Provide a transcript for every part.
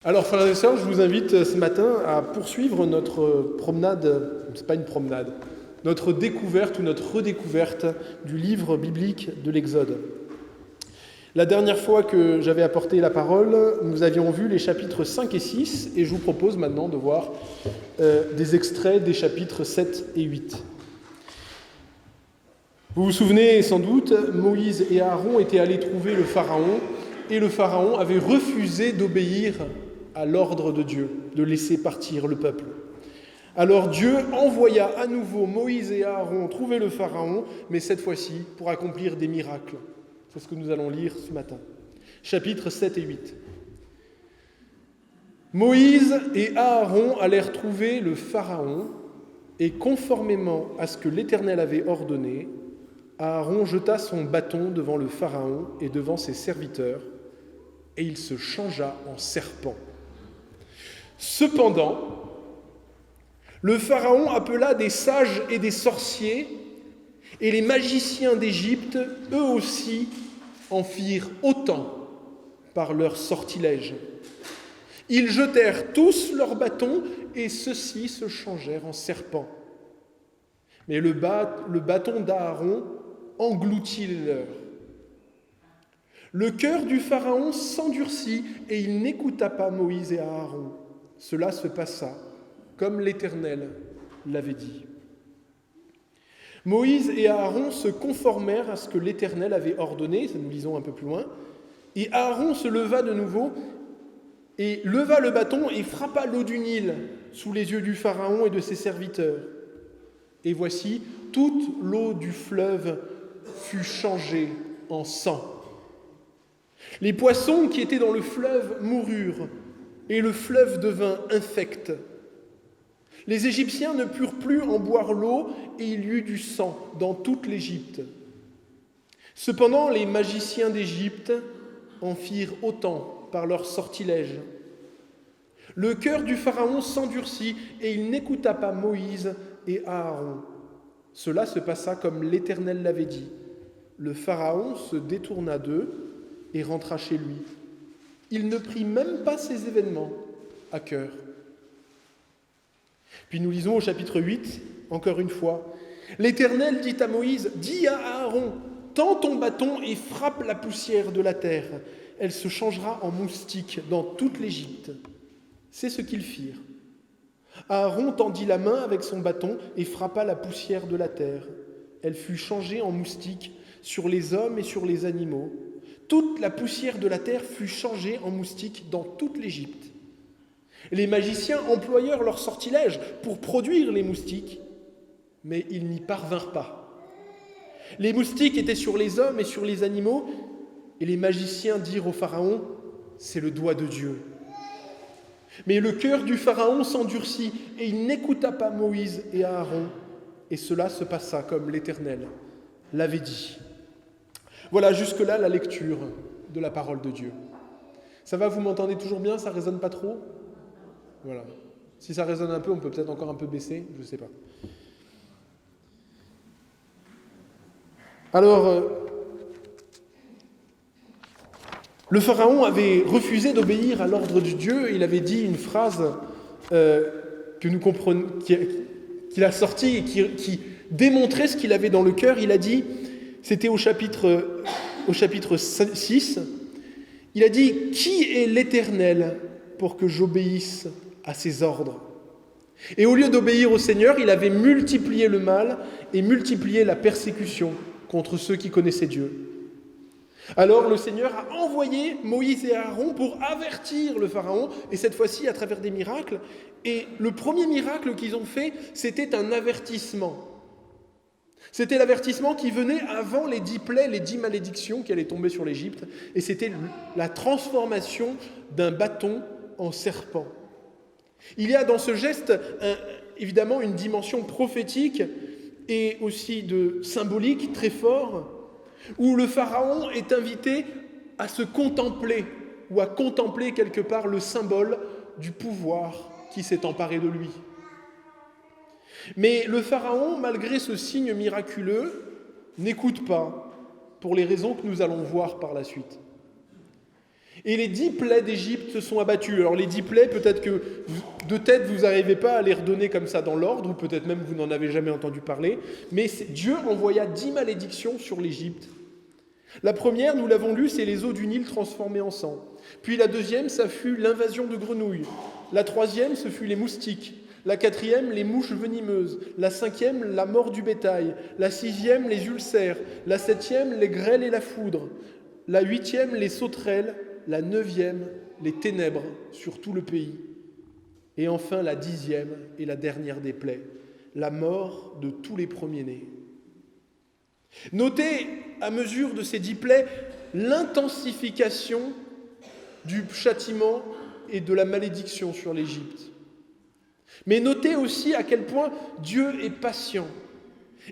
Alors, frères et sœurs, je vous invite ce matin à poursuivre notre promenade, c'est pas une promenade, notre découverte ou notre redécouverte du livre biblique de l'Exode. La dernière fois que j'avais apporté la parole, nous avions vu les chapitres 5 et 6, et je vous propose maintenant de voir des extraits des chapitres 7 et 8. Vous vous souvenez sans doute, Moïse et Aaron étaient allés trouver le Pharaon, et le Pharaon avait refusé d'obéir à l'ordre de Dieu, de laisser partir le peuple. Alors Dieu envoya à nouveau Moïse et Aaron trouver le Pharaon, mais cette fois-ci pour accomplir des miracles. C'est ce que nous allons lire ce matin. Chapitres 7 et 8. Moïse et Aaron allèrent trouver le Pharaon, et conformément à ce que l'Éternel avait ordonné, Aaron jeta son bâton devant le Pharaon et devant ses serviteurs, et il se changea en serpent. Cependant, le Pharaon appela des sages et des sorciers, et les magiciens d'Égypte, eux aussi, en firent autant par leurs sortilèges. Ils jetèrent tous leurs bâtons, et ceux-ci se changèrent en serpents. Mais le bâton d'Aaron engloutit les leurs. Le cœur du Pharaon s'endurcit, et il n'écouta pas Moïse et Aaron. Cela se passa comme l'Éternel l'avait dit. Moïse et Aaron se conformèrent à ce que l'Éternel avait ordonné, ça nous lisons un peu plus loin, et Aaron se leva de nouveau et leva le bâton et frappa l'eau du Nil sous les yeux du Pharaon et de ses serviteurs. Et voici, toute l'eau du fleuve fut changée en sang. Les poissons qui étaient dans le fleuve moururent, et le fleuve devint infect. Les Égyptiens ne purent plus en boire l'eau, et il y eut du sang dans toute l'Égypte. Cependant, les magiciens d'Égypte en firent autant par leurs sortilèges. Le cœur du Pharaon s'endurcit, et il n'écouta pas Moïse et Aaron. Cela se passa comme l'Éternel l'avait dit. Le Pharaon se détourna d'eux et rentra chez lui. Il ne prit même pas ces événements à cœur. Puis nous lisons au chapitre 8, encore une fois. L'Éternel dit à Moïse, « Dis à Aaron, tends ton bâton et frappe la poussière de la terre. Elle se changera en moustique dans toute l'Égypte. » C'est ce qu'ils firent. Aaron tendit la main avec son bâton et frappa la poussière de la terre. Elle fut changée en moustique sur les hommes et sur les animaux. Toute la poussière de la terre fut changée en moustique dans toute l'Égypte. Les magiciens employèrent leurs sortilèges pour produire les moustiques, mais ils n'y parvinrent pas. Les moustiques étaient sur les hommes et sur les animaux, et les magiciens dirent au Pharaon, « C'est le doigt de Dieu. » Mais le cœur du Pharaon s'endurcit, et il n'écouta pas Moïse et Aaron, et cela se passa comme l'Éternel l'avait dit. Voilà jusque-là la lecture de la parole de Dieu. Ça va, vous m'entendez toujours bien? Ça ne résonne pas trop? Voilà. Si ça résonne un peu, on peut peut-être encore un peu baisser, je ne sais pas. Alors, le Pharaon avait refusé d'obéir à l'ordre de Dieu. Il avait dit une phrase que nous comprenons, qu'il a sortie et qui démontrait ce qu'il avait dans le cœur. Il a dit, c'était au chapitre 6, il a dit « Qui est l'Éternel pour que j'obéisse à ses ordres ?» Et au lieu d'obéir au Seigneur, il avait multiplié le mal et multiplié la persécution contre ceux qui connaissaient Dieu. Alors le Seigneur a envoyé Moïse et Aaron pour avertir le Pharaon, et cette fois-ci à travers des miracles. Et le premier miracle qu'ils ont fait, c'était un avertissement. C'était l'avertissement qui venait avant les 10 plaies, les 10 malédictions qui allaient tomber sur l'Égypte, et c'était la transformation d'un bâton en serpent. Il y a dans ce geste, évidemment, une dimension prophétique et aussi de symbolique très fort, où le Pharaon est invité à se contempler, ou à contempler quelque part le symbole du pouvoir qui s'est emparé de lui. Mais le Pharaon, malgré ce signe miraculeux, n'écoute pas, pour les raisons que nous allons voir par la suite. Et les 10 plaies d'Égypte se sont abattues. Alors les 10 plaies, peut-être que de tête, vous n'arrivez pas à les redonner comme ça dans l'ordre, ou peut-être même vous n'en avez jamais entendu parler, mais Dieu envoya 10 malédictions sur l'Égypte. La première, nous l'avons lu, c'est les eaux du Nil transformées en sang. Puis la deuxième, ça fut l'invasion de grenouilles. La troisième, ce fut les moustiques. La quatrième, les mouches venimeuses. La cinquième, la mort du bétail. La sixième, les ulcères. La septième, les grêles et la foudre. La huitième, les sauterelles. La neuvième, les ténèbres sur tout le pays. Et enfin la 10e et la dernière des plaies, la mort de tous les premiers-nés. Notez, à mesure de ces 10 plaies, l'intensification du châtiment et de la malédiction sur l'Égypte. Mais notez aussi à quel point Dieu est patient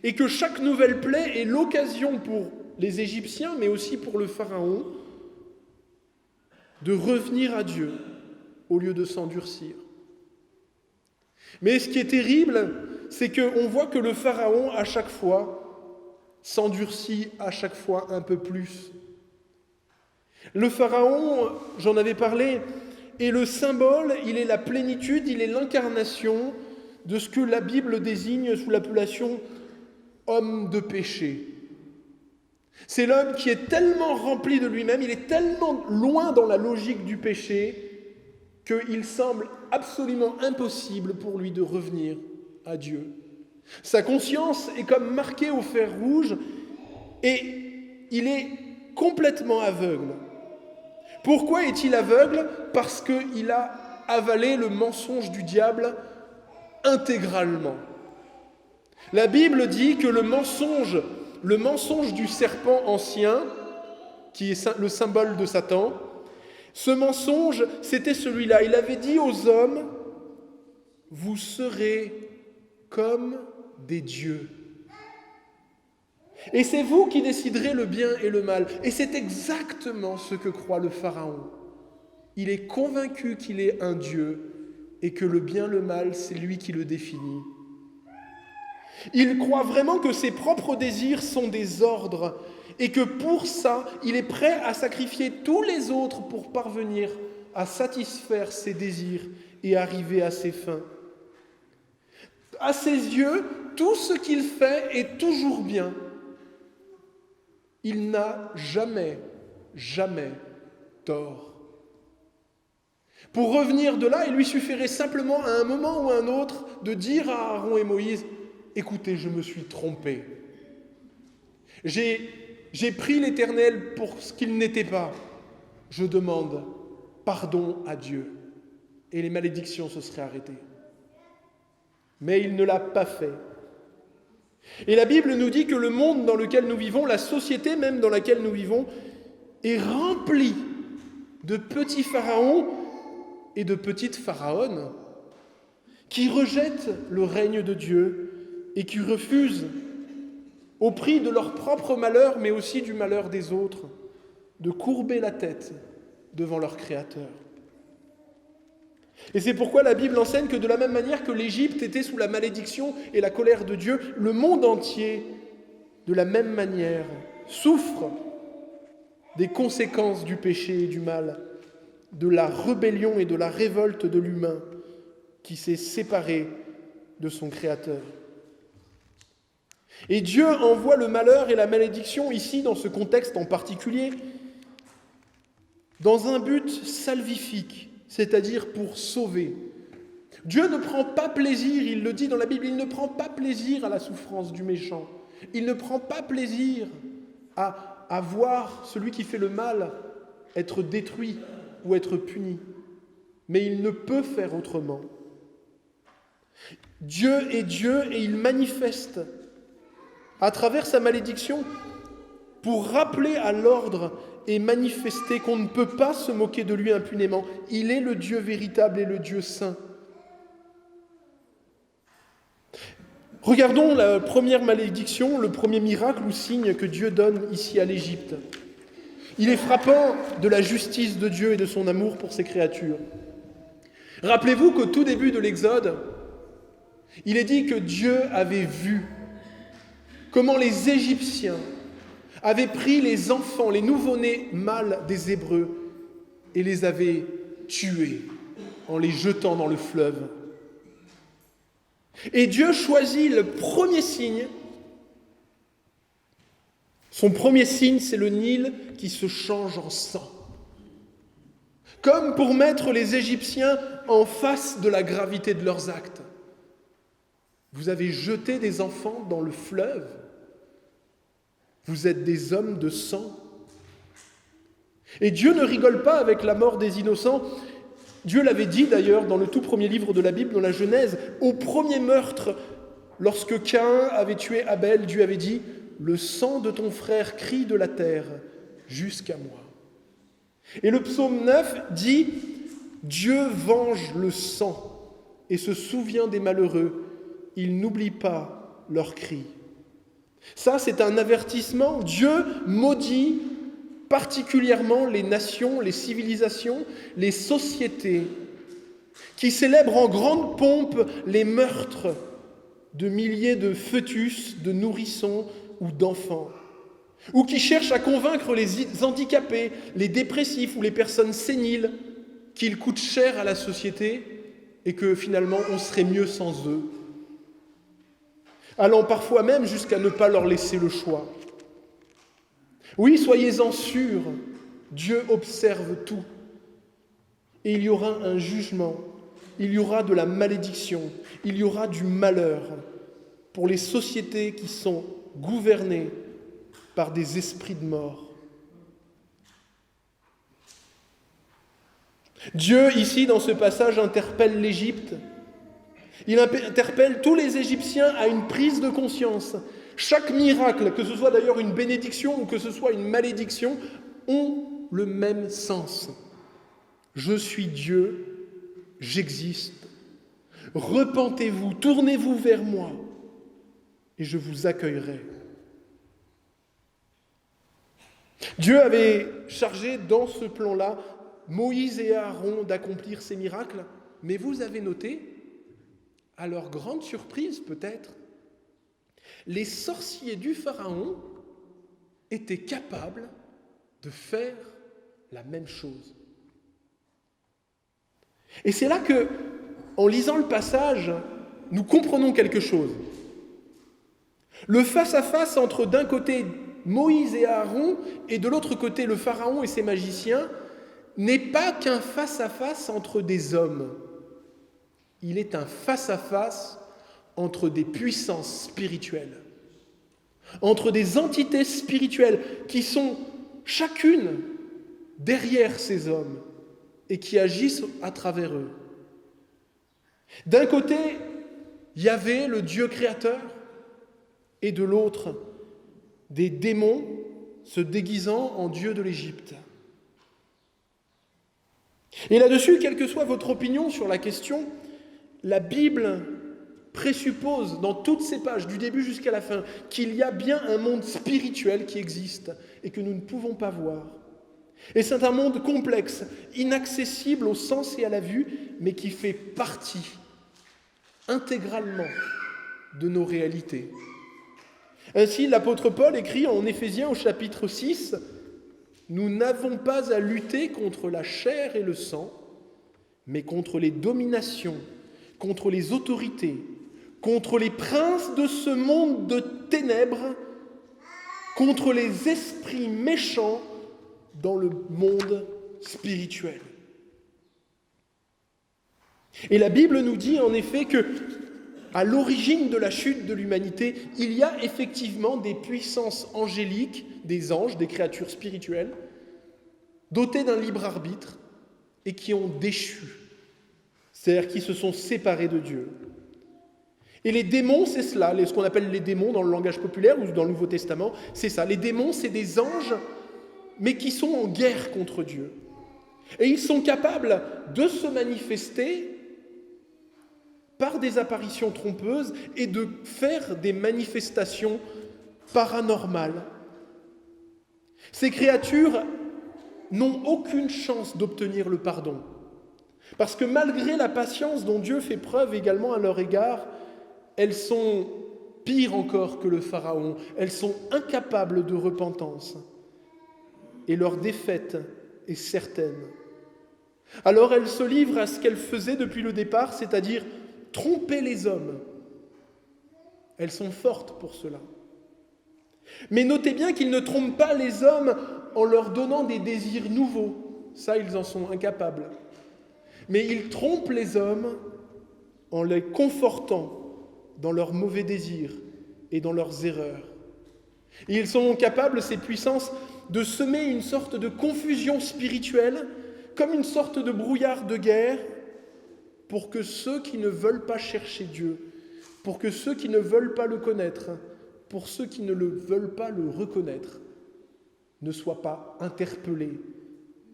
et que chaque nouvelle plaie est l'occasion pour les Égyptiens, mais aussi pour le Pharaon, de revenir à Dieu au lieu de s'endurcir. Mais ce qui est terrible, c'est qu'on voit que le Pharaon, à chaque fois, s'endurcit à chaque fois un peu plus. Le Pharaon, j'en avais parlé, est le symbole, il est la plénitude, il est l'incarnation de ce que la Bible désigne sous l'appellation homme de péché. C'est l'homme qui est tellement rempli de lui-même, il est tellement loin dans la logique du péché qu'il semble absolument impossible pour lui de revenir à Dieu. Sa conscience est comme marquée au fer rouge et il est complètement aveugle. Pourquoi est-il aveugle ? Parce qu'il a avalé le mensonge du diable intégralement. La Bible dit que le mensonge du serpent ancien, qui est le symbole de Satan, ce mensonge, c'était celui-là. Il avait dit aux hommes, « Vous serez comme des dieux. » Et c'est vous qui déciderez le bien et le mal. Et c'est exactement ce que croit le Pharaon. Il est convaincu qu'il est un dieu et que le bien, le mal, c'est lui qui le définit. Il croit vraiment que ses propres désirs sont des ordres et que pour ça, il est prêt à sacrifier tous les autres pour parvenir à satisfaire ses désirs et arriver à ses fins. À ses yeux, tout ce qu'il fait est toujours bien. Il n'a jamais tort. Pour revenir de là, il lui suffirait simplement à un moment ou à un autre de dire à Aaron et Moïse, « Écoutez, je me suis trompé. J'ai pris l'Éternel pour ce qu'il n'était pas. Je demande pardon à Dieu. » Et les malédictions se seraient arrêtées. Mais il ne l'a pas fait. Et la Bible nous dit que le monde dans lequel nous vivons, la société même dans laquelle nous vivons, est remplie de petits pharaons et de petites pharaones qui rejettent le règne de Dieu et qui refusent, au prix de leur propre malheur, mais aussi du malheur des autres, de courber la tête devant leur Créateur. Et c'est pourquoi la Bible enseigne que de la même manière que l'Égypte était sous la malédiction et la colère de Dieu, le monde entier, de la même manière, souffre des conséquences du péché et du mal, de la rébellion et de la révolte de l'humain qui s'est séparé de son Créateur. Et Dieu envoie le malheur et la malédiction ici, dans ce contexte en particulier, dans un but salvifique, c'est-à-dire pour sauver. Dieu ne prend pas plaisir, il le dit dans la Bible, il ne prend pas plaisir à la souffrance du méchant. Il ne prend pas plaisir à voir celui qui fait le mal être détruit ou être puni. Mais il ne peut faire autrement. Dieu est Dieu et il manifeste à travers sa malédiction pour rappeler à l'ordre et manifester qu'on ne peut pas se moquer de lui impunément. Il est le Dieu véritable et le Dieu saint. Regardons la première malédiction, le premier miracle ou signe que Dieu donne ici à l'Égypte. Il est frappant de la justice de Dieu et de son amour pour ses créatures. Rappelez-vous qu'au tout début de l'Exode, il est dit que Dieu avait vu comment les Égyptiens avaient pris les enfants, les nouveau-nés mâles des Hébreux, et les avait tués en les jetant dans le fleuve. Et Dieu choisit le premier signe. Son premier signe, c'est le Nil qui se change en sang. Comme pour mettre les Égyptiens en face de la gravité de leurs actes. Vous avez jeté des enfants dans le fleuve. Vous êtes des hommes de sang. Et Dieu ne rigole pas avec la mort des innocents. Dieu l'avait dit d'ailleurs dans le tout premier livre de la Bible, dans la Genèse, au premier meurtre, lorsque Caïn avait tué Abel, Dieu avait dit « Le sang de ton frère crie de la terre jusqu'à moi ». Et le psaume 9 dit « Dieu venge le sang et se souvient des malheureux, il n'oublie pas leurs cris ». Ça, c'est un avertissement. Dieu maudit particulièrement les nations, les civilisations, les sociétés qui célèbrent en grande pompe les meurtres de milliers de fœtus, de nourrissons ou d'enfants, ou qui cherchent à convaincre les handicapés, les dépressifs ou les personnes séniles qu'ils coûtent cher à la société et que finalement on serait mieux sans eux, allant parfois même jusqu'à ne pas leur laisser le choix. Oui, soyez-en sûrs, Dieu observe tout. Et il y aura un jugement, il y aura de la malédiction, il y aura du malheur pour les sociétés qui sont gouvernées par des esprits de mort. Dieu, ici, dans ce passage, interpelle l'Égypte. Il interpelle tous les Égyptiens à une prise de conscience. Chaque miracle, que ce soit d'ailleurs une bénédiction ou que ce soit une malédiction, ont le même sens. Je suis Dieu, j'existe. Repentez-vous, tournez-vous vers moi et je vous accueillerai. Dieu avait chargé dans ce plan-là Moïse et Aaron d'accomplir ces miracles, mais vous avez noté, à leur grande surprise peut-être, les sorciers du Pharaon étaient capables de faire la même chose. Et c'est là que, en lisant le passage, nous comprenons quelque chose. Le face-à-face entre d'un côté Moïse et Aaron et de l'autre côté le Pharaon et ses magiciens n'est pas qu'un face-à-face entre des hommes. Il est un face-à-face entre des puissances spirituelles, entre des entités spirituelles qui sont chacune derrière ces hommes et qui agissent à travers eux. D'un côté, Yahvé, le Dieu créateur, et de l'autre, des démons se déguisant en Dieu de l'Égypte. Et là-dessus, quelle que soit votre opinion sur la question, la Bible présuppose dans toutes ces pages, du début jusqu'à la fin, qu'il y a bien un monde spirituel qui existe et que nous ne pouvons pas voir. Et c'est un monde complexe, inaccessible au sens et à la vue, mais qui fait partie intégralement de nos réalités. Ainsi, l'apôtre Paul écrit en Éphésiens au chapitre 6 « Nous n'avons pas à lutter contre la chair et le sang, mais contre les dominations, contre les autorités, contre les princes de ce monde de ténèbres, contre les esprits méchants dans le monde spirituel. » Et la Bible nous dit en effet que, à l'origine de la chute de l'humanité, il y a effectivement des puissances angéliques, des anges, des créatures spirituelles, dotées d'un libre arbitre et qui ont déchu, c'est-à-dire qui se sont séparés de Dieu. Et les démons, c'est cela, ce qu'on appelle les démons dans le langage populaire ou dans le Nouveau Testament, c'est ça. Les démons, c'est des anges, mais qui sont en guerre contre Dieu. Et ils sont capables de se manifester par des apparitions trompeuses et de faire des manifestations paranormales. Ces créatures n'ont aucune chance d'obtenir le pardon. Parce que malgré la patience dont Dieu fait preuve également à leur égard, elles sont pires encore que le Pharaon. Elles sont incapables de repentance. Et leur défaite est certaine. Alors elle se livre à ce qu'elle faisait depuis le départ, c'est-à-dire tromper les hommes. Elles sont fortes pour cela. Mais notez bien qu'ils ne trompent pas les hommes en leur donnant des désirs nouveaux. Ça, ils en sont incapables. Mais ils trompent les hommes en les confortant dans leurs mauvais désirs et dans leurs erreurs. Et ils sont capables, ces puissances, de semer une sorte de confusion spirituelle, comme une sorte de brouillard de guerre, pour que ceux qui ne veulent pas chercher Dieu, pour que ceux qui ne veulent pas le connaître, pour ceux qui ne veulent pas le reconnaître, ne soient pas interpellés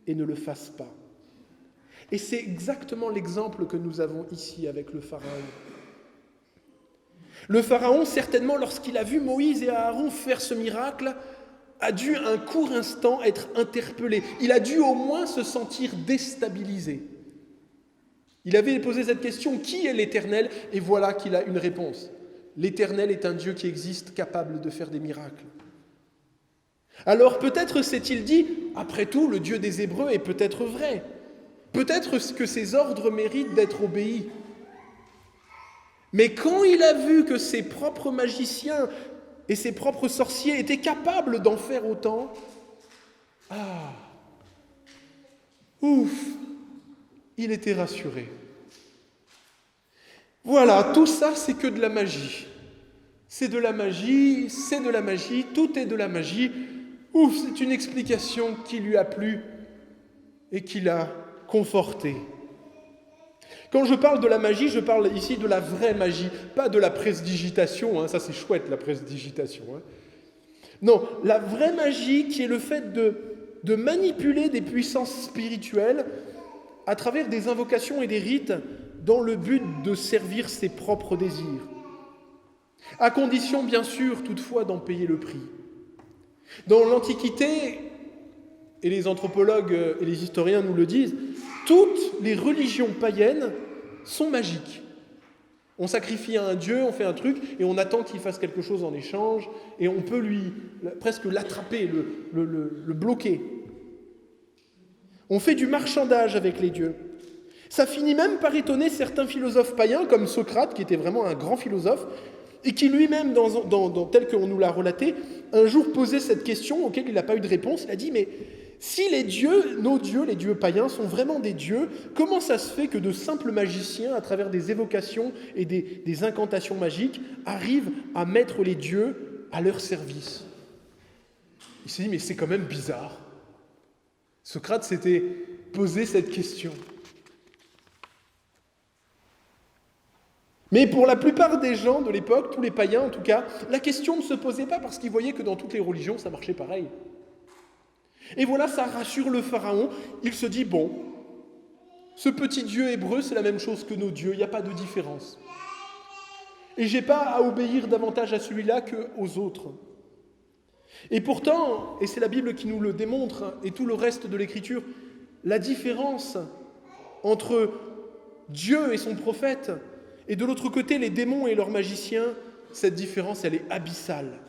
et ne le fassent pas. Et c'est exactement l'exemple que nous avons ici avec le Pharaon. Le Pharaon, certainement, lorsqu'il a vu Moïse et Aaron faire ce miracle, a dû un court instant être interpellé. Il a dû au moins se sentir déstabilisé. Il avait posé cette question, qui est l'Éternel? Et voilà qu'il a une réponse. L'Éternel est un Dieu qui existe, capable de faire des miracles. Alors peut-être s'est-il dit, après tout, le Dieu des Hébreux est peut-être vrai. Peut-être que ses ordres méritent d'être obéis. Mais quand il a vu que ses propres magiciens et ses propres sorciers étaient capables d'en faire autant, il était rassuré. Voilà, tout ça, c'est que de la magie. C'est de la magie, tout est de la magie. C'est une explication qui lui a plu et qui l'a conforté. Quand je parle de la magie, je parle ici de la vraie magie, pas de la prestidigitation, ça c'est chouette la prestidigitation. Non, la vraie magie qui est le fait de manipuler des puissances spirituelles à travers des invocations et des rites dans le but de servir ses propres désirs. À condition, bien sûr, toutefois, d'en payer le prix. Dans l'Antiquité, et les anthropologues et les historiens nous le disent, toutes les religions païennes sont magiques. On sacrifie à un dieu, on fait un truc, et on attend qu'il fasse quelque chose en échange, et on peut presque l'attraper, le bloquer. On fait du marchandage avec les dieux. Ça finit même par étonner certains philosophes païens, comme Socrate, qui était vraiment un grand philosophe, et qui lui-même, tel qu'on nous l'a relaté, un jour posait cette question auquel il n'a pas eu de réponse. Il a dit, mais si les dieux, nos dieux, les dieux païens, sont vraiment des dieux, comment ça se fait que de simples magiciens, à travers des évocations et des incantations magiques, arrivent à mettre les dieux à leur service? Il s'est dit, mais c'est quand même bizarre. Socrate s'était posé cette question. Mais pour la plupart des gens de l'époque, tous les païens en tout cas, la question ne se posait pas parce qu'ils voyaient que dans toutes les religions, ça marchait pareil. Et voilà, ça rassure le Pharaon. Il se dit, bon, ce petit Dieu hébreu, c'est la même chose que nos dieux, il n'y a pas de différence. Et je n'ai pas à obéir davantage à celui-là qu'aux autres. Et pourtant, et c'est la Bible qui nous le démontre, et tout le reste de l'Écriture, la différence entre Dieu et son prophète, et de l'autre côté, les démons et leurs magiciens, cette différence, elle est abyssale.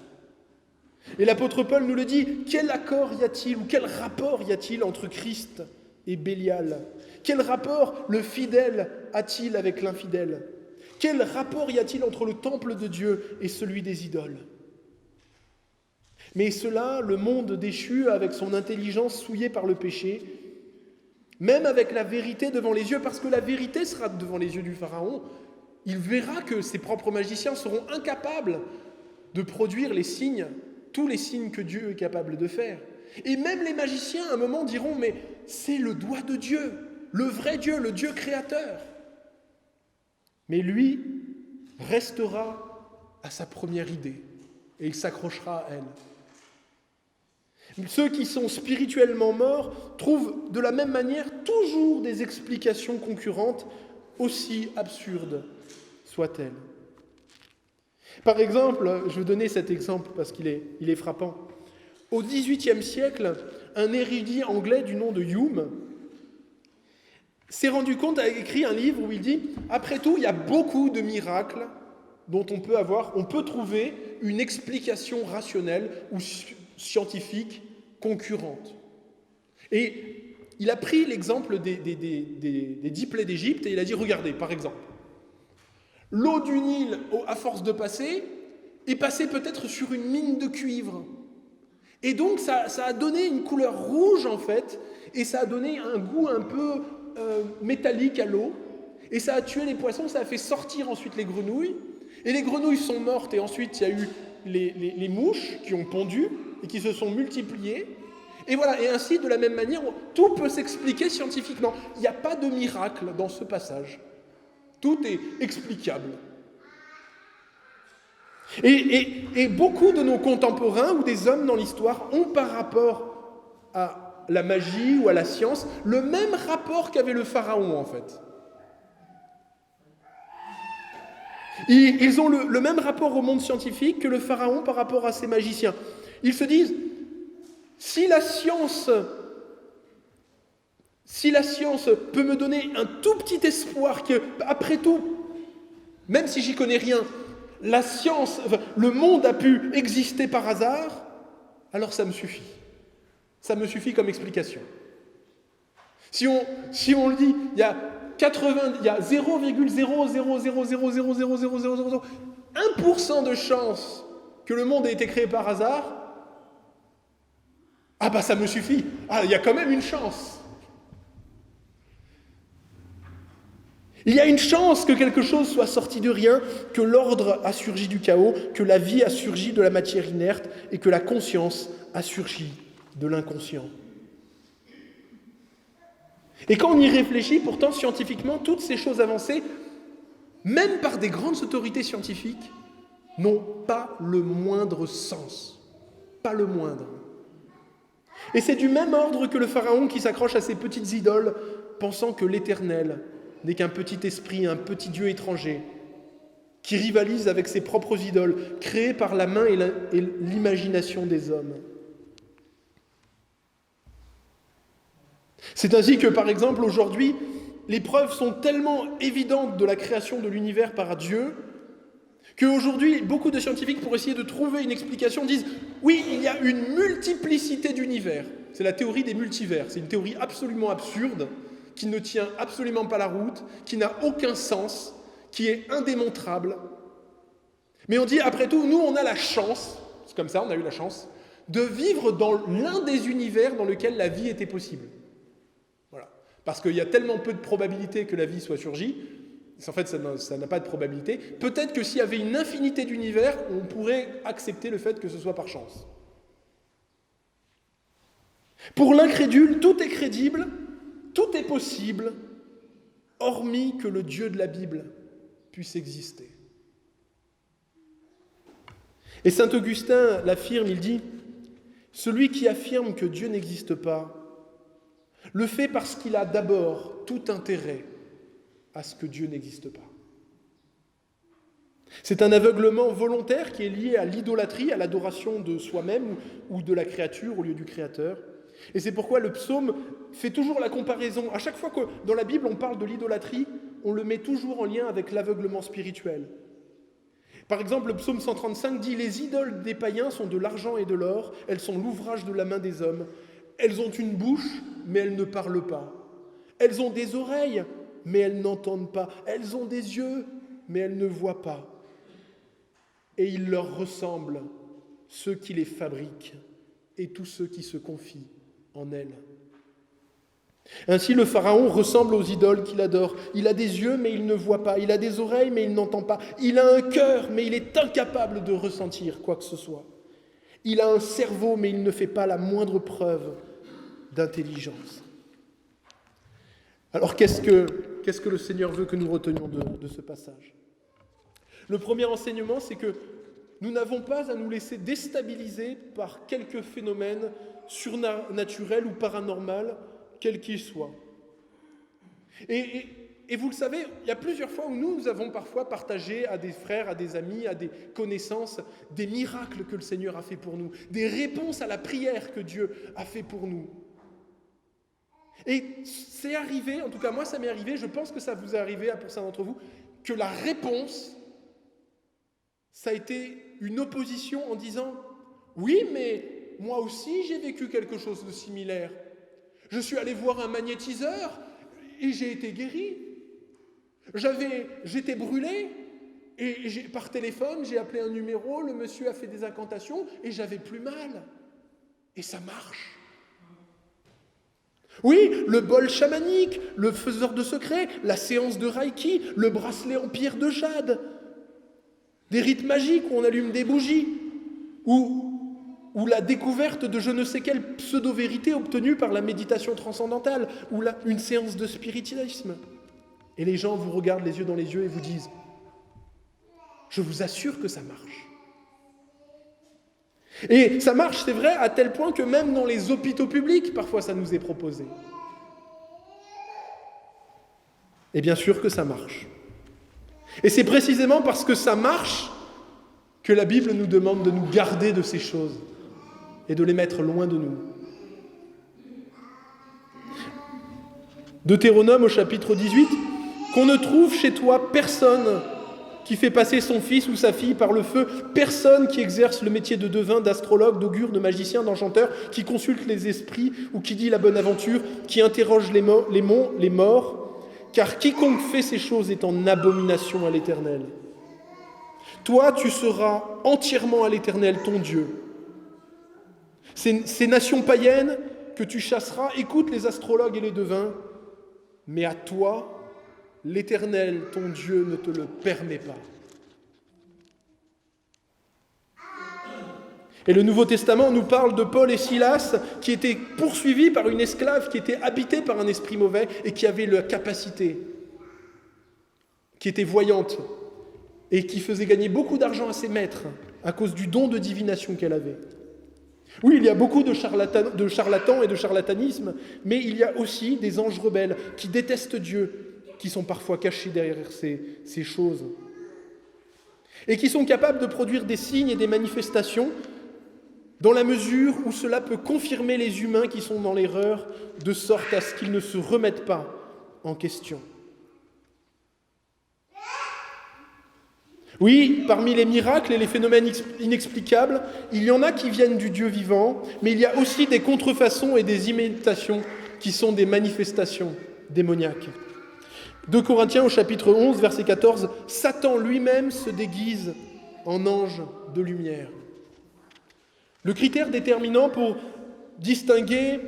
Et l'apôtre Paul nous le dit, quel accord y a-t-il, ou quel rapport y a-t-il entre Christ et Bélial? Quel rapport le fidèle a-t-il avec l'infidèle? Quel rapport y a-t-il entre le temple de Dieu et celui des idoles? Mais cela, le monde déchu, avec son intelligence souillée par le péché, même avec la vérité devant les yeux, parce que la vérité sera devant les yeux du Pharaon, il verra que ses propres magiciens seront incapables de produire les signes, tous les signes que Dieu est capable de faire. Et même les magiciens, à un moment, diront, mais c'est le doigt de Dieu, le vrai Dieu, le Dieu créateur. Mais lui restera à sa première idée, et il s'accrochera à elle. Ceux qui sont spirituellement morts trouvent de la même manière toujours des explications concurrentes, aussi absurdes soient-elles. Par exemple, je vais donner cet exemple parce qu'il est frappant. Au XVIIIe siècle, un érudit anglais du nom de Hume s'est rendu compte, a écrit un livre où il dit « Après tout, il y a beaucoup de miracles dont on peut trouver une explication rationnelle ou scientifique concurrente. » Et il a pris l'exemple des 10 plaies d'Égypte et il a dit, regardez, par exemple, l'eau du Nil, à force de passer, est passée peut-être sur une mine de cuivre. Et donc ça a donné une couleur rouge en fait, et ça a donné un goût un peu métallique à l'eau, et ça a tué les poissons, ça a fait sortir ensuite les grenouilles, et les grenouilles sont mortes, et ensuite il y a eu les mouches qui ont pondu, et qui se sont multipliées, et voilà, et ainsi de la même manière, tout peut s'expliquer scientifiquement. Il n'y a pas de miracle dans ce passage. Tout est explicable. Et beaucoup de nos contemporains ou des hommes dans l'histoire ont par rapport à la magie ou à la science le même rapport qu'avait le pharaon en fait. Ils ont le même rapport au monde scientifique que le pharaon par rapport à ses magiciens. Ils se disent, si la science peut me donner un tout petit espoir que, après tout, même si j'y connais rien, la science, le monde a pu exister par hasard, alors ça me suffit. Ça me suffit comme explication. Si on le dit, il y a 0,00000000001% de chance que le monde ait été créé par hasard, ah bah ça me suffit. Ah, il y a quand même une chance. Il y a une chance que quelque chose soit sorti de rien, que l'ordre a surgi du chaos, que la vie a surgi de la matière inerte et que la conscience a surgi de l'inconscient. Et quand on y réfléchit, pourtant scientifiquement, toutes ces choses avancées, même par des grandes autorités scientifiques, n'ont pas le moindre sens. Pas le moindre. Et c'est du même ordre que le pharaon qui s'accroche à ses petites idoles, pensant que l'Éternel n'est qu'un petit esprit, un petit dieu étranger, qui rivalise avec ses propres idoles, créées par la main et l'imagination des hommes. C'est ainsi que, par exemple, aujourd'hui, les preuves sont tellement évidentes de la création de l'univers par Dieu, qu'aujourd'hui, beaucoup de scientifiques, pour essayer de trouver une explication, disent « Oui, il y a une multiplicité d'univers ». C'est la théorie des multivers. C'est une théorie absolument absurde, qui ne tient absolument pas la route, qui n'a aucun sens, qui est indémontrable. Mais on dit, après tout, nous, on a la chance, c'est comme ça, on a eu la chance, de vivre dans l'un des univers dans lequel la vie était possible. Voilà. Parce qu'il y a tellement peu de probabilité que la vie soit surgie, en fait, ça n'a pas de probabilité. Peut-être que s'il y avait une infinité d'univers, on pourrait accepter le fait que ce soit par chance. Pour l'incrédule, tout est crédible, tout est possible, hormis que le Dieu de la Bible puisse exister. Et saint Augustin l'affirme, il dit « Celui qui affirme que Dieu n'existe pas, le fait parce qu'il a d'abord tout intérêt à ce que Dieu n'existe pas. » C'est un aveuglement volontaire qui est lié à l'idolâtrie, à l'adoration de soi-même ou de la créature au lieu du Créateur. Et c'est pourquoi le psaume fait toujours la comparaison. À chaque fois que dans la Bible on parle de l'idolâtrie, on le met toujours en lien avec l'aveuglement spirituel. Par exemple, le psaume 135 dit « Les idoles des païens sont de l'argent et de l'or, elles sont l'ouvrage de la main des hommes. Elles ont une bouche, mais elles ne parlent pas. Elles ont des oreilles, mais elles n'entendent pas. Elles ont des yeux, mais elles ne voient pas. Et il leur ressemble, ceux qui les fabriquent, et tous ceux qui se confient en elles. » Ainsi, le pharaon ressemble aux idoles qu'il adore. Il a des yeux, mais il ne voit pas. Il a des oreilles, mais il n'entend pas. Il a un cœur, mais il est incapable de ressentir quoi que ce soit. Il a un cerveau, mais il ne fait pas la moindre preuve d'intelligence. Alors, qu'est-ce que le Seigneur veut que nous retenions de ce passage ? Le premier enseignement, c'est que nous n'avons pas à nous laisser déstabiliser par quelques phénomènes surnaturels ou paranormaux, quels qu'ils soient. Et vous le savez, il y a plusieurs fois où nous avons parfois partagé à des frères, à des amis, à des connaissances, des miracles que le Seigneur a fait pour nous, des réponses à la prière que Dieu a fait pour nous. Et c'est arrivé, en tout cas moi ça m'est arrivé, je pense que ça vous est arrivé pour certains d'entre vous, que la réponse, ça a été une opposition en disant « Oui, mais moi aussi j'ai vécu quelque chose de similaire. Je suis allé voir un magnétiseur et j'ai été guéri. J'étais brûlé et par téléphone, j'ai appelé un numéro, le monsieur a fait des incantations et j'avais plus mal. Et ça marche. Oui, le bol chamanique, le faiseur de secrets, la séance de Reiki, le bracelet en pierre de jade, des rites magiques où on allume des bougies, ou la découverte de je ne sais quelle pseudo-vérité obtenue par la méditation transcendantale, ou une séance de spiritisme. Et les gens vous regardent les yeux dans les yeux et vous disent « Je vous assure que ça marche ». Et ça marche, c'est vrai, à tel point que même dans les hôpitaux publics, parfois ça nous est proposé. Et bien sûr que ça marche. Et c'est précisément parce que ça marche que la Bible nous demande de nous garder de ces choses et de les mettre loin de nous. Deutéronome au chapitre 18, qu'on ne trouve chez toi personne qui fait passer son fils ou sa fille par le feu, personne qui exerce le métier de devin, d'astrologue, d'augure, de magicien, d'enchanteur, qui consulte les esprits ou qui dit la bonne aventure, qui interroge les morts, car quiconque fait ces choses est en abomination à l'Éternel. Toi, tu seras entièrement à l'Éternel, ton Dieu. Ces nations païennes que tu chasseras, écoute les astrologues et les devins, mais à toi, l'Éternel, ton Dieu, ne te le permet pas. Et le Nouveau Testament nous parle de Paul et Silas qui étaient poursuivis par une esclave qui était habitée par un esprit mauvais et qui avait la capacité, qui était voyante et qui faisait gagner beaucoup d'argent à ses maîtres à cause du don de divination qu'elle avait. Oui, il y a beaucoup de charlatans et de charlatanisme, mais il y a aussi des anges rebelles qui détestent Dieu, qui sont parfois cachés derrière ces choses, et qui sont capables de produire des signes et des manifestations dans la mesure où cela peut confirmer les humains qui sont dans l'erreur, de sorte à ce qu'ils ne se remettent pas en question. Oui, parmi les miracles et les phénomènes inexplicables, il y en a qui viennent du Dieu vivant, mais il y a aussi des contrefaçons et des imitations qui sont des manifestations démoniaques. 2 Corinthiens au chapitre 11, verset 14, « Satan lui-même se déguise en ange de lumière ». Le critère déterminant pour distinguer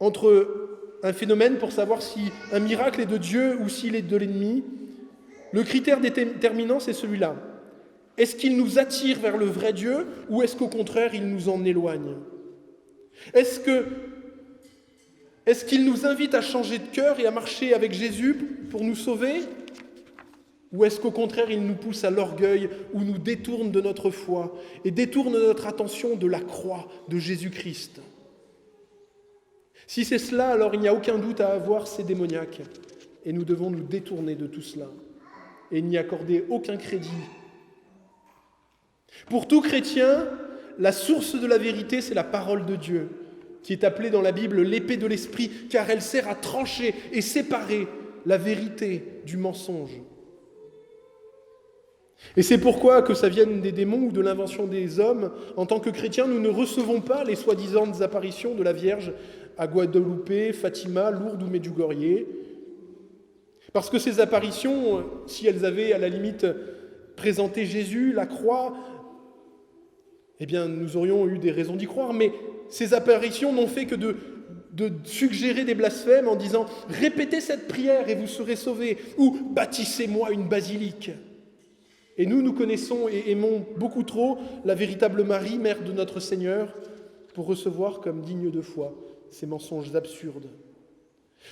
entre un phénomène, pour savoir si un miracle est de Dieu ou s'il est de l'ennemi, le critère déterminant, c'est celui-là. Est-ce qu'il nous attire vers le vrai Dieu ou est-ce qu'au contraire, il nous en éloigne ? Est-ce qu'il nous invite à changer de cœur et à marcher avec Jésus pour nous sauver ? Ou est-ce qu'au contraire, il nous pousse à l'orgueil ou nous détourne de notre foi et détourne notre attention de la croix de Jésus-Christ ? Si c'est cela, alors il n'y a aucun doute à avoir, c'est démoniaque. Et nous devons nous détourner de tout cela et n'y accorder aucun crédit. Pour tout chrétien, la source de la vérité, c'est la parole de Dieu, qui est appelée dans la Bible l'épée de l'esprit, car elle sert à trancher et séparer la vérité du mensonge. Et c'est pourquoi, que ça vienne des démons ou de l'invention des hommes, en tant que chrétiens, nous ne recevons pas les soi-disant apparitions de la Vierge à Guadeloupe, Fatima, Lourdes ou Medjugorje. Parce que ces apparitions, si elles avaient à la limite présenté Jésus, la croix, eh bien nous aurions eu des raisons d'y croire, mais ces apparitions n'ont fait que de suggérer des blasphèmes en disant « Répétez cette prière et vous serez sauvés » ou « Bâtissez-moi une basilique ». Et nous connaissons et aimons beaucoup trop la véritable Marie, mère de notre Seigneur, pour recevoir comme digne de foi ces mensonges absurdes.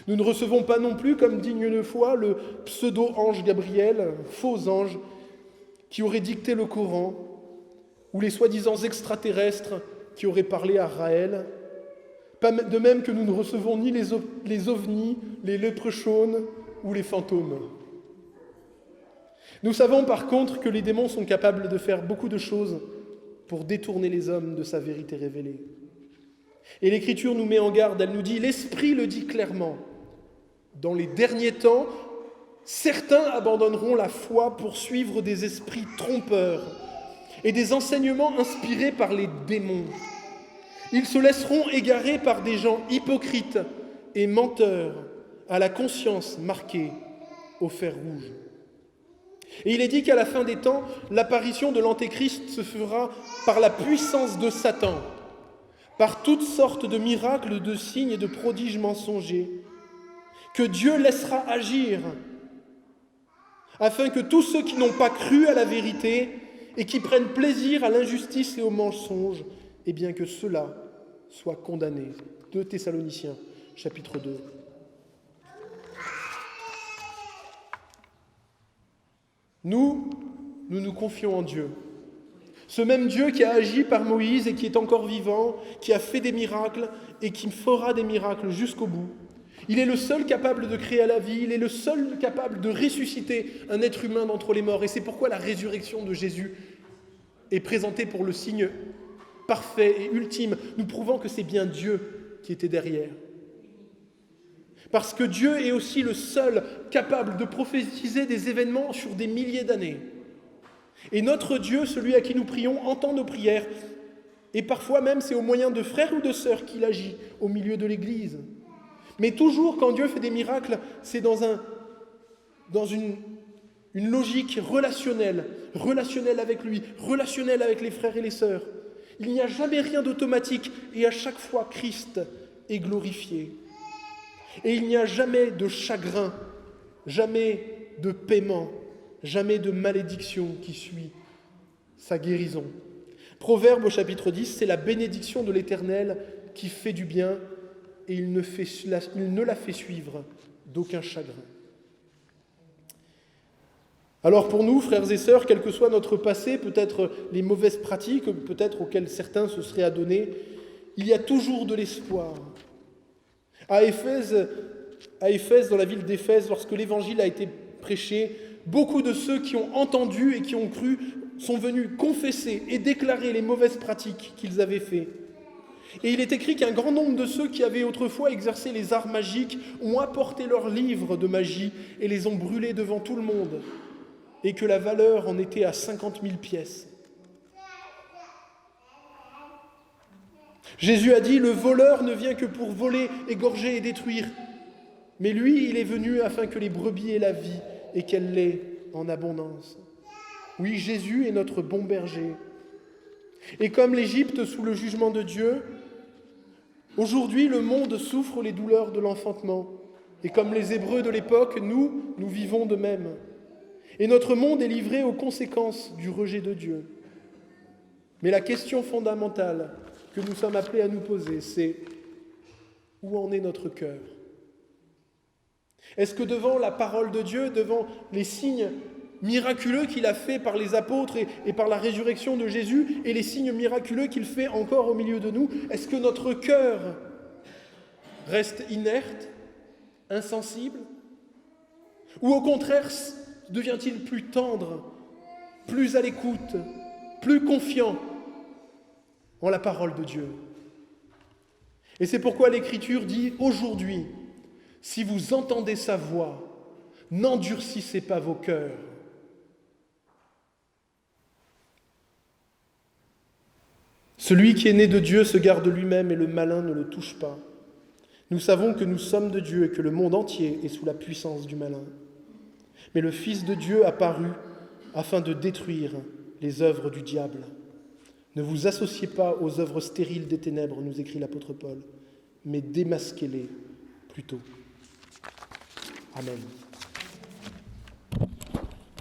Nous ne recevons pas non plus comme digne de foi le pseudo-ange Gabriel, faux ange, qui aurait dicté le Coran, ou les soi-disant extraterrestres qui auraient parlé à Raël. Pas de même que nous ne recevons ni les ovnis, les léprechauns ou les fantômes. Nous savons par contre que les démons sont capables de faire beaucoup de choses pour détourner les hommes de sa vérité révélée. Et l'Écriture nous met en garde, elle nous dit, l'Esprit le dit clairement, dans les derniers temps, certains abandonneront la foi pour suivre des esprits trompeurs et des enseignements inspirés par les démons. Ils se laisseront égarer par des gens hypocrites et menteur, à la conscience marquée au fer rouge. Et il est dit qu'à la fin des temps, l'apparition de l'Antéchrist se fera par la puissance de Satan, par toutes sortes de miracles, de signes et de prodiges mensongers, que Dieu laissera agir, afin que tous ceux qui n'ont pas cru à la vérité et qui prennent plaisir à l'injustice et au mensonge, eh bien que ceux-là soient condamnés. 2 Thessaloniciens, chapitre 2. Nous nous confions en Dieu. Ce même Dieu qui a agi par Moïse et qui est encore vivant, qui a fait des miracles et qui fera des miracles jusqu'au bout. Il est le seul capable de créer la vie, il est le seul capable de ressusciter un être humain d'entre les morts. Et c'est pourquoi la résurrection de Jésus est présentée pour le signe parfait et ultime, nous prouvant que c'est bien Dieu qui était derrière. Parce que Dieu est aussi le seul capable de prophétiser des événements sur des milliers d'années. Et notre Dieu, celui à qui nous prions, entend nos prières. Et parfois même, c'est au moyen de frères ou de sœurs qu'il agit au milieu de l'Église. Mais toujours, quand Dieu fait des miracles, c'est dans une logique relationnelle avec lui, relationnelle avec les frères et les sœurs. Il n'y a jamais rien d'automatique et à chaque fois, Christ est glorifié. Et il n'y a jamais de chagrin, jamais de paiement, jamais de malédiction qui suit sa guérison. Proverbe au chapitre 10, c'est la bénédiction de l'Éternel qui fait du bien et il ne la fait suivre d'aucun chagrin. Alors pour nous, frères et sœurs, quel que soit notre passé, peut-être les mauvaises pratiques, peut-être auxquelles certains se seraient adonnés, il y a toujours de l'espoir. À Éphèse, dans la ville d'Éphèse, lorsque l'évangile a été prêché, beaucoup de ceux qui ont entendu et qui ont cru sont venus confesser et déclarer les mauvaises pratiques qu'ils avaient faites. Et il est écrit qu'un grand nombre de ceux qui avaient autrefois exercé les arts magiques ont apporté leurs livres de magie et les ont brûlés devant tout le monde, et que la valeur en était à 50 000 pièces. Jésus a dit, le voleur ne vient que pour voler, égorger et détruire. Mais lui, il est venu afin que les brebis aient la vie et qu'elle l'ait en abondance. Oui, Jésus est notre bon berger. Et comme l'Égypte sous le jugement de Dieu, aujourd'hui le monde souffre les douleurs de l'enfantement. Et comme les Hébreux de l'époque, nous vivons de même. Et notre monde est livré aux conséquences du rejet de Dieu. Mais la question fondamentale que nous sommes appelés à nous poser, c'est où en est notre cœur ? Est-ce que devant la parole de Dieu, devant les signes miraculeux qu'il a fait par les apôtres et par la résurrection de Jésus, et les signes miraculeux qu'il fait encore au milieu de nous, est-ce que notre cœur reste inerte, insensible ? Ou au contraire, devient-il plus tendre, plus à l'écoute, plus confiant en la parole de Dieu ? Et c'est pourquoi l'Écriture dit aujourd'hui, si vous entendez sa voix, n'endurcissez pas vos cœurs. Celui qui est né de Dieu se garde lui-même et le malin ne le touche pas. Nous savons que nous sommes de Dieu et que le monde entier est sous la puissance du malin. Mais le Fils de Dieu a paru afin de détruire les œuvres du diable. Ne vous associez pas aux œuvres stériles des ténèbres, nous écrit l'apôtre Paul, mais démasquez-les plutôt. Amen.